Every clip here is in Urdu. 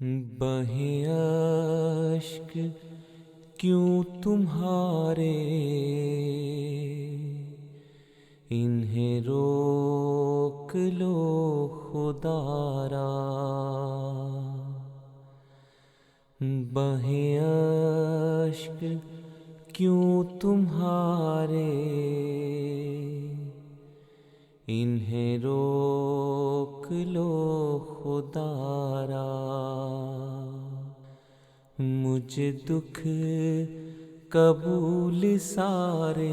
بہیں اشک کیوں تمہارے، انہیں روک لو خدا را۔ بہیں اشک کیوں تمہارے، انہیں روک لو خدا را۔ مجھے دکھ قبول سارے،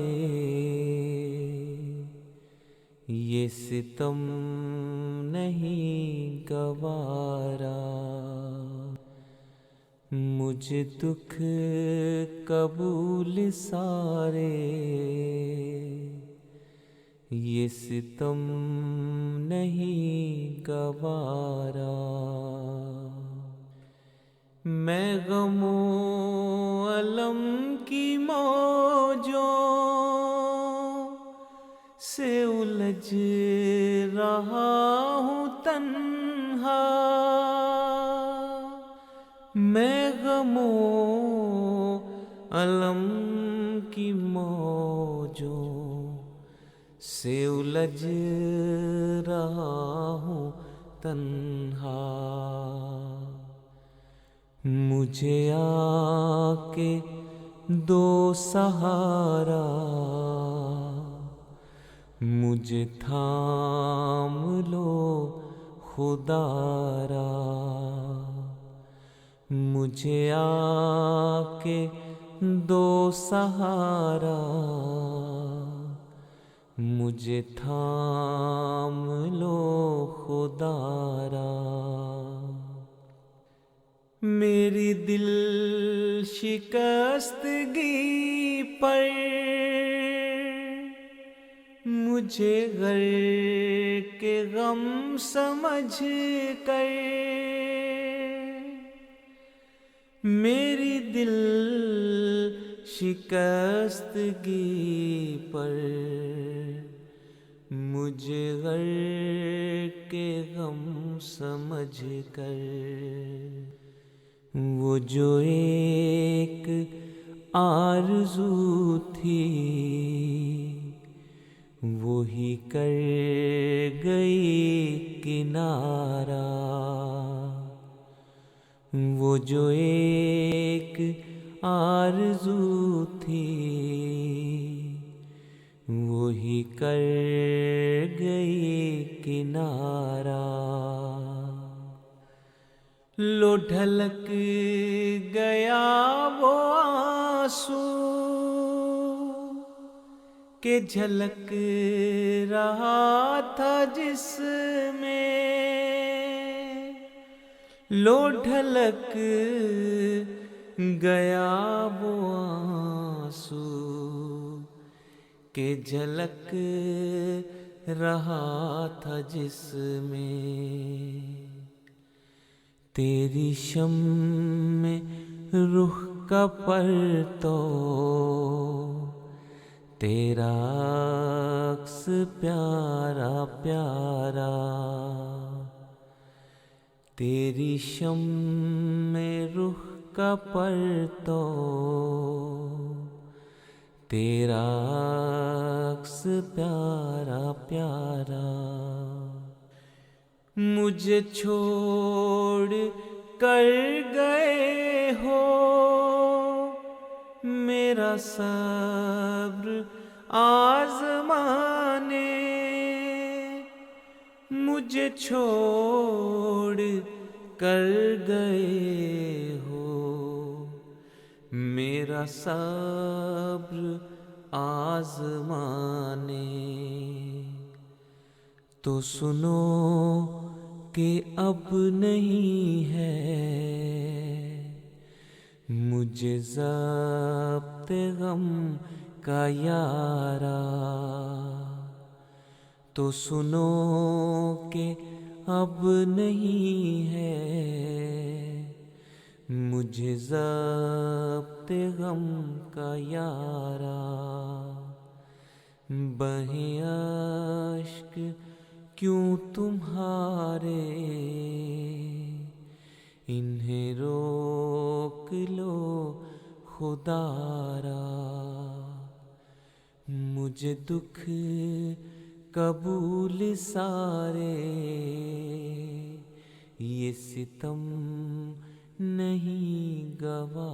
یہ ستم نہیں گوارا۔ مجھے دکھ قبول سارے، یہ ستم نہیں گوارا۔ میں غم و الم کی موجوں سے الجھ رہا ہوں تنہا۔ میں غم و الم کی موجوں سے الجھ رہا ہوں تنہا۔ مجھے آ کے دو سہارا، مجھے تھام لو خدا را۔ مجھے آ کے دو سہارا، مجھے تھام لو خدا را۔ میری دل شکستگی پر مجھے غر کے غم سمجھ کر، میری دل شکستگی پر مجھے غر کے غم سمجھ کر، وہ جو ایک آرزو تھی وہی کر گئی کنارہ۔ وہ جو ایک آرزو تھی وہی کر گئی کنارہ۔ لو ڈھلک گیا وہ آنسو کہ جھلک رہا تھا جس میں۔ لو ڈھلک گیا وہ آنسو کہ جھلک رہا تھا جس میں۔ تیری شمع رخ کا پرتو، تیرا عکس پیارا پیارا۔ تیری شمع رخ کا پرتو، تیرا عکس پیارا پیارا۔ مجھے چھوڑ کر گئے ہو، میرا صبر آزمانے۔ مجھے چھوڑ کر گئے ہو، میرا صبر آزمانے۔ تو سنو کہ اب نہیں ہے مجھے ضبط غم کا یارا۔ تو سنو کہ اب نہیں ہے مجھے ضبط غم کا یارا۔ بہیں اشک کیوں تمہارے، انہیں خوددارا، مجھے دکھ قبول سارے، یہ ستم نہیں گوارا۔